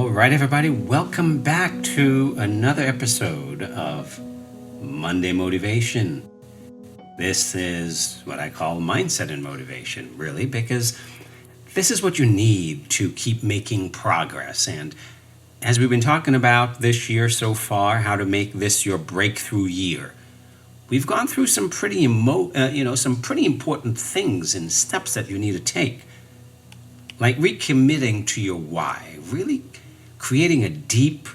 All right, everybody, welcome back to another episode of Monday Motivation. This is what I call mindset and motivation, really, because this is what you need to keep making progress. And as we've been talking about this year so far, how to make this your breakthrough year, we've gone through some pretty important things and steps that you need to take, like recommitting to your why, really creating a deep,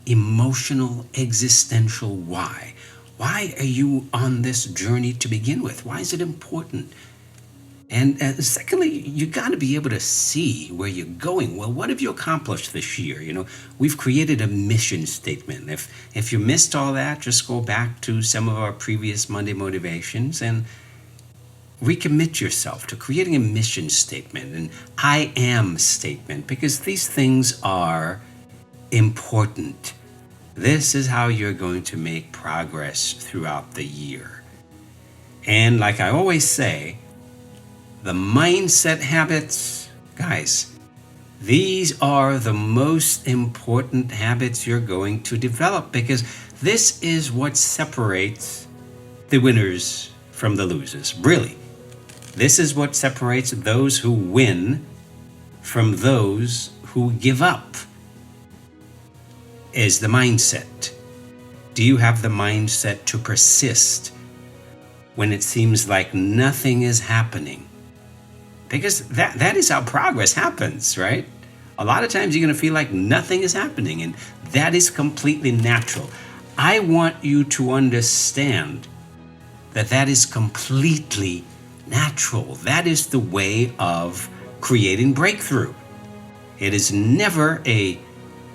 emotional, existential why. Why are you on this journey to begin with? Why is it important? And secondly, you got to be able to see where you're going. Well, what have you accomplished this year? We've created a mission statement. If you missed all that, just go back to some of our previous Monday motivations and recommit yourself to creating a mission statement, an I am statement, because these things are important. This is how you're going to make progress throughout the year. And like I always say, the mindset habits, guys, these are the most important habits you're going to develop, because this is what separates the winners from the losers, really. This is what separates those who win from those who give up, is the mindset. Do you have the mindset to persist when it seems like nothing is happening? Because that is how progress happens, right? A lot of times you're going to feel like nothing is happening, and that is completely natural. I want you to understand that is completely natural. That is the way of creating breakthrough. It is never a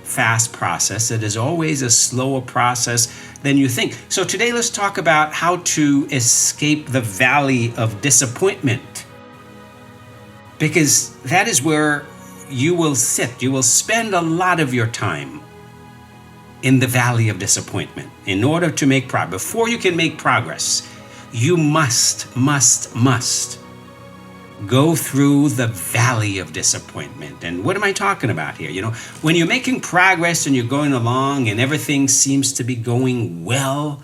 fast process. It is always a slower process than you think. So today let's talk about how to escape the valley of disappointment, because that is where you will sit. You will spend a lot of your time in the valley of disappointment in order to make progress. Before you can make progress, you must go through the valley of disappointment. And what am I talking about here? When you're making progress and you're going along and everything seems to be going well,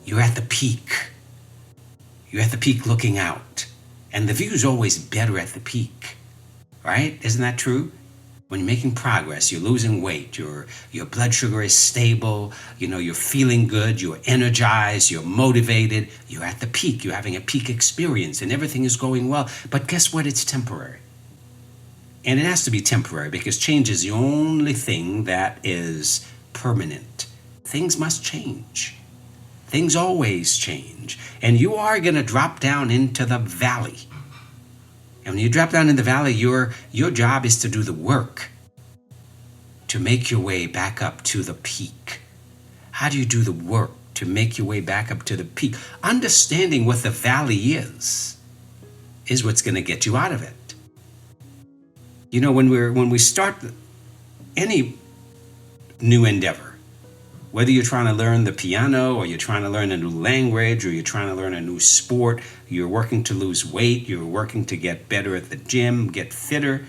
you're at the peak. You're at the peak looking out. And the view is always better at the peak, right? Isn't that true? When you're making progress, you're losing weight, your blood sugar is stable, you're feeling good, you're energized, you're motivated, you're at the peak, you're having a peak experience and everything is going well. But guess what? It's temporary. And it has to be temporary, because change is the only thing that is permanent. Things must change. Things always change. And you are going to drop down into the valley. And when you drop down in the valley, your job is to do the work to make your way back up to the peak. How do you do the work to make your way back up to the peak? Understanding what the valley is what's going to get you out of it. When we start any new endeavor, whether you're trying to learn the piano, or you're trying to learn a new language, or you're trying to learn a new sport, you're working to lose weight, you're working to get better at the gym, get fitter,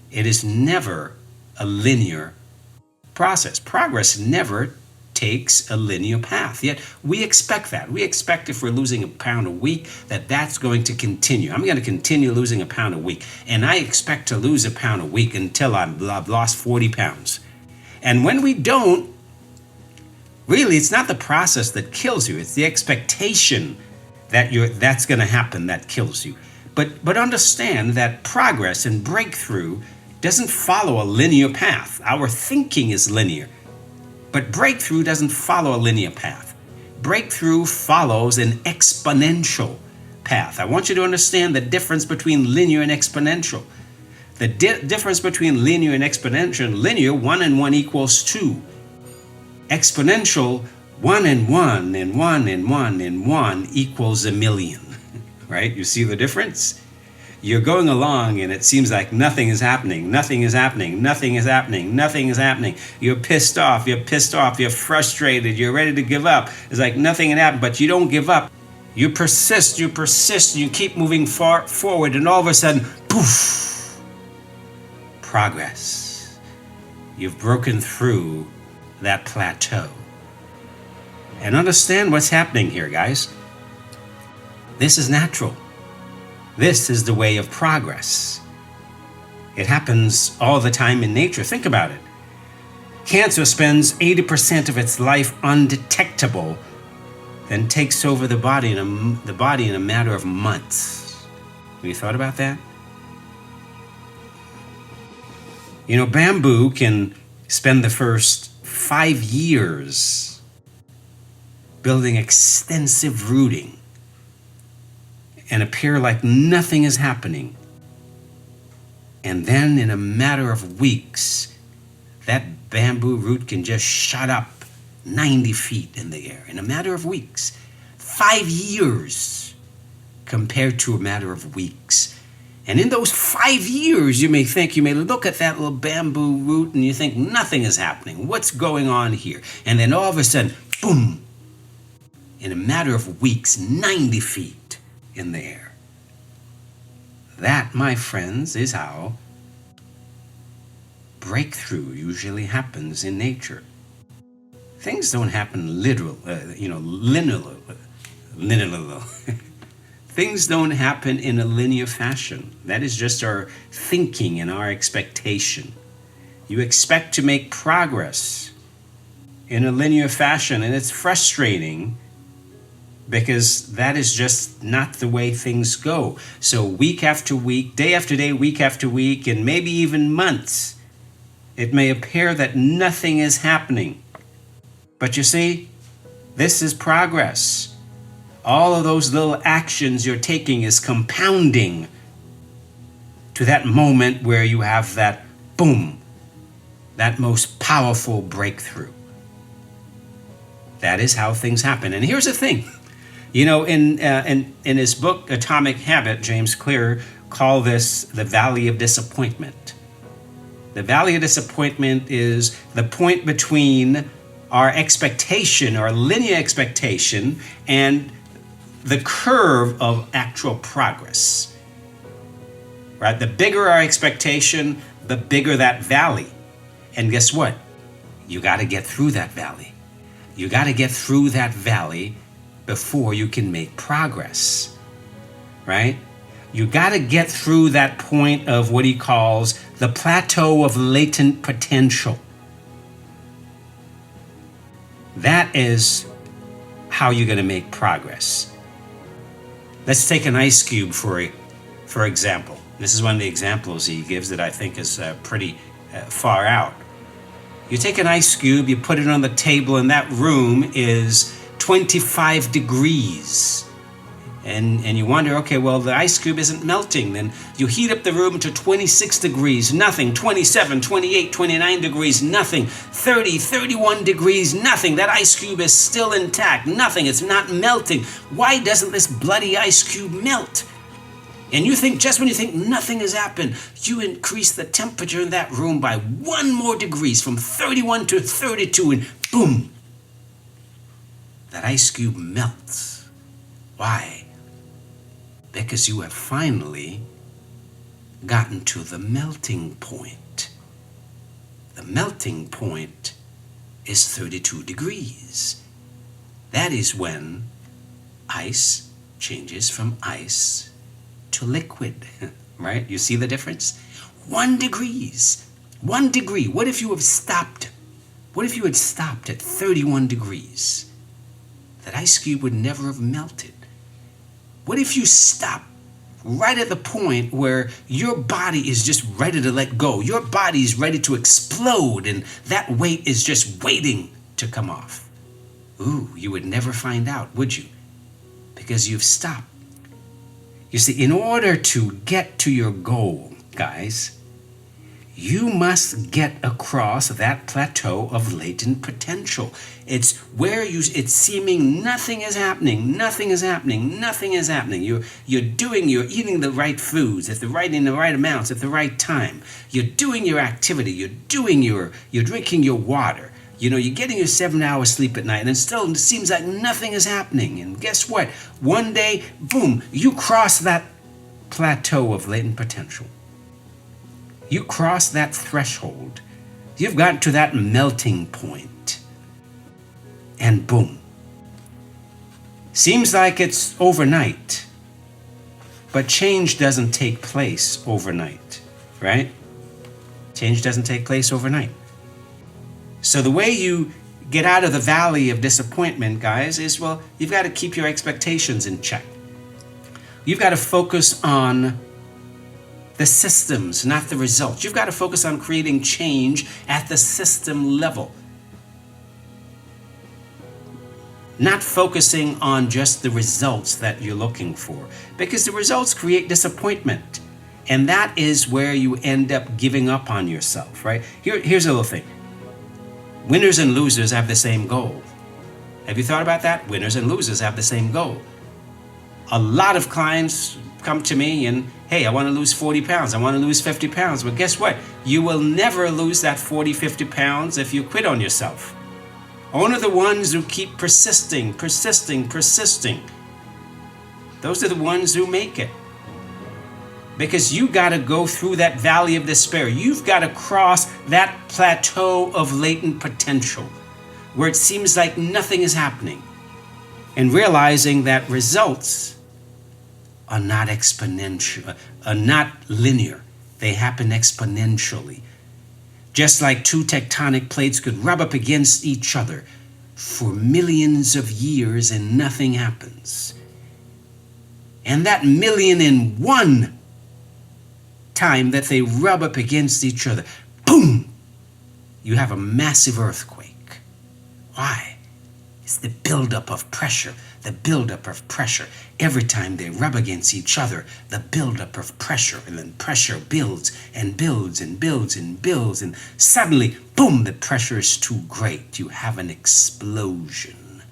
it is never a linear process. Progress never takes a linear path. Yet we expect that. We expect if we're losing a pound a week, that's going to continue. I'm going to continue losing a pound a week. And I expect to lose a pound a week until I've lost 40 pounds. And when we don't, really, it's not the process that kills you. It's the expectation that's going to happen that kills you. But understand that progress and breakthrough doesn't follow a linear path. Our thinking is linear, but breakthrough doesn't follow a linear path. Breakthrough follows an exponential path. I want you to understand the difference between linear and exponential. The difference between linear and exponential: linear, 1 and 1 equals 2. Exponential, 1 and 1 and 1 and 1 and 1 equals a million, right? You see the difference? You're going along and it seems like nothing is happening, nothing is happening, nothing is happening, nothing is happening. You're pissed off, you're frustrated, you're ready to give up. It's like nothing had happened, but you don't give up. You persist, you keep moving forward, and all of a sudden, poof, progress. You've broken through that plateau. And understand what's happening here, guys. This is natural. This is the way of progress. It happens all the time in nature. Think about it. Cancer spends 80% of its life undetectable, then takes over the body in a matter of months. Have you thought about that? You know, bamboo can spend the first 5 years building extensive rooting and appear like nothing is happening. And then in a matter of weeks, that bamboo root can just shot up 90 feet in the air in a matter of weeks. 5 years compared to a matter of weeks. And in those 5 years, you may look at that little bamboo root and you think nothing is happening. What's going on here? And then all of a sudden, boom, in a matter of weeks, 90 feet in the air. That, my friends, is how breakthrough usually happens in nature. Things don't happen linearly. Things don't happen in a linear fashion. That is just our thinking and our expectation. You expect to make progress in a linear fashion, and it's frustrating because that is just not the way things go. So week after week, day after day, week after week, and maybe even months, it may appear that nothing is happening. But you see, this is progress. All of those little actions you're taking is compounding to that moment where you have that boom, that most powerful breakthrough. That is how things happen. And here's the thing. You know, in his book, Atomic Habit, James Clear called this the Valley of Disappointment. The Valley of Disappointment is the point between our expectation, our linear expectation, and the curve of actual progress. Right? The bigger our expectation, the bigger that valley. And guess what? You got to get through that valley. You got to get through that valley before you can make progress. Right? You got to get through that point of what he calls the plateau of latent potential. That is how you're going to make progress. Let's take an ice cube for example. This is one of the examples he gives that I think is pretty far out. You take an ice cube, you put it on the table, and that room is 25 degrees. And you wonder, okay, well, the ice cube isn't melting. Then you heat up the room to 26 degrees, nothing. 27, 28, 29 degrees, nothing. 30, 31 degrees, nothing. That ice cube is still intact, nothing. It's not melting. Why doesn't this bloody ice cube melt? And you think, just when you think nothing has happened, you increase the temperature in that room by 1 more degrees, from 31 to 32, and boom, that ice cube melts. Why? Because you have finally gotten to the melting point. The melting point is 32 degrees. That is when ice changes from ice to liquid, right? You see the difference? 1 degree. 1 degree. What if you have stopped? What if you had stopped at 31 degrees? That ice cube would never have melted. What if you stop right at the point where your body is just ready to let go? Your body is ready to explode, and that weight is just waiting to come off. Ooh, you would never find out, would you? Because you've stopped. You see, in order to get to your goal, guys, you must get across that plateau of latent potential. It's where it's seeming nothing is happening, nothing is happening, nothing is happening. You're eating the right foods in the right amounts at the right time. You're doing your activity, you're drinking your water. You know, you're getting your 7 hours sleep at night, and still it seems like nothing is happening. And guess what? One day, boom, you cross that plateau of latent potential. You cross that threshold You've gotten to that melting point, and boom. Seems like it's overnight, but change doesn't take place overnight, right? Change doesn't take place overnight. So the way you get out of the valley of disappointment, guys, is, well, you've got to keep your expectations in check. You've got to focus on the systems, not the results. You've got to focus on creating change at the system level. Not focusing on just the results that you're looking for, because the results create disappointment. And that is where you end up giving up on yourself, right? Here's a little thing. Winners and losers have the same goal. Have you thought about that? Winners and losers have the same goal. A lot of clients come to me and, hey, I want to lose 40 pounds. I want to lose 50 pounds. But guess what? You will never lose that 40, 50 pounds if you quit on yourself. Only the ones who keep persisting. Those are the ones who make it. Because you got to go through that valley of despair. You've got to cross that plateau of latent potential where it seems like nothing is happening. And realizing that results are not exponential, are not linear. They happen exponentially. Just like two tectonic plates could rub up against each other for millions of years and nothing happens. And that 1,000,001 time that they rub up against each other, boom, you have a massive earthquake. Why? It's the buildup of pressure. The buildup of pressure. Every time they rub against each other, the buildup of pressure, and then pressure builds and builds and builds and builds, and suddenly, boom, the pressure is too great. You have an explosion.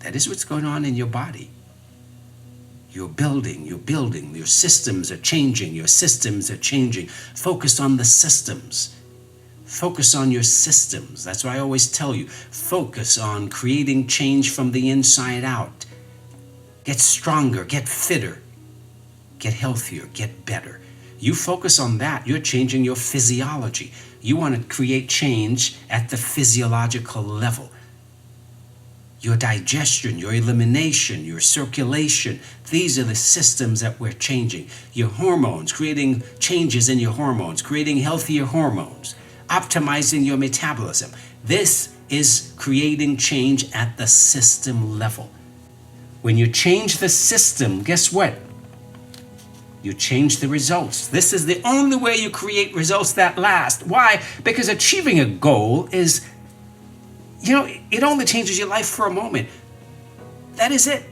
That is what's going on in your body. You're building, your systems are changing, Focus on the systems. Focus on your systems. That's why I always tell you, focus on creating change from the inside out. Get stronger, get fitter, get healthier, get better. You focus on that, you're changing your physiology. You want to create change at the physiological level. Your digestion, your elimination, your circulation, these are the systems that we're changing. Your hormones, creating changes in your hormones, creating healthier hormones. Optimizing your metabolism. This is creating change at the system level. When you change the system, guess what? You change the results. This is the only way you create results that last. Why? Because achieving a goal is, it only changes your life for a moment. That is it.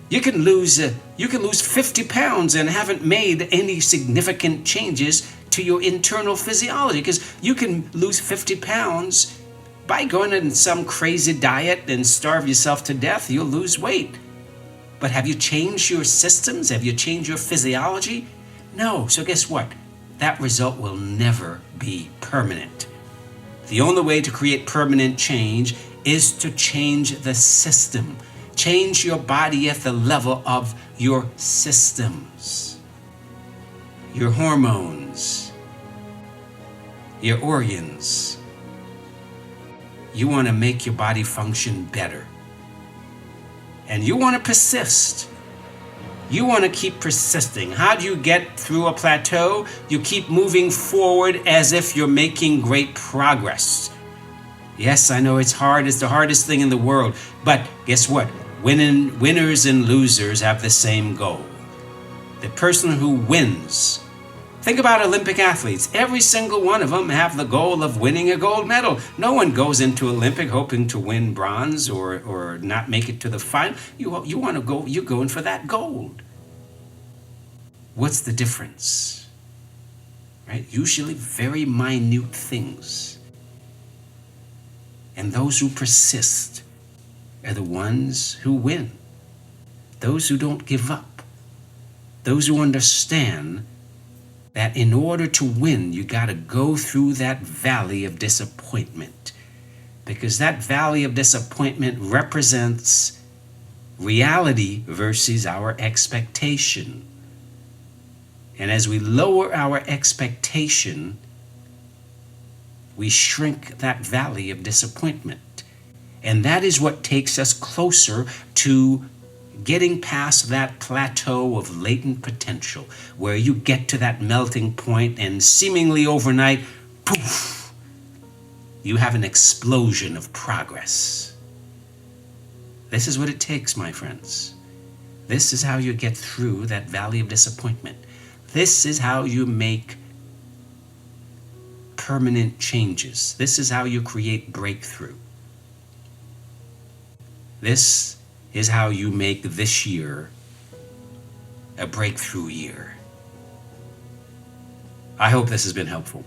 You can lose 50 pounds and haven't made any significant changes to your internal physiology, because you can lose 50 pounds by going on some crazy diet and starve yourself to death. You'll lose weight. But have you changed your systems? Have you changed your physiology? No. So guess what? That result will never be permanent. The only way to create permanent change is to change the system. Change your body at the level of your systems, your hormones, your organs. You want to make your body function better. And you want to persist. You want to keep persisting. How do you get through a plateau? You keep moving forward as if you're making great progress. Yes, I know it's hard. It's the hardest thing in the world. But guess what? Winners and losers have the same goal. The person who wins. Think about Olympic athletes. Every single one of them have the goal of winning a gold medal. No one goes into Olympic hoping to win bronze or not make it to the final. You want to go, you're going for that gold. What's the difference? Right? Usually very minute things. And those who persist are the ones who win. Those who don't give up. Those who understand that in order to win, you got to go through that valley of disappointment. Because that valley of disappointment represents reality versus our expectation. And as we lower our expectation, we shrink that valley of disappointment. And that is what takes us closer to getting past that plateau of latent potential, where you get to that melting point and seemingly overnight, poof, you have an explosion of progress. This is what it takes, my friends. This is how you get through that valley of disappointment. This is how you make permanent changes. This is how you create breakthrough. This is how you make this year a breakthrough year. I hope this has been helpful.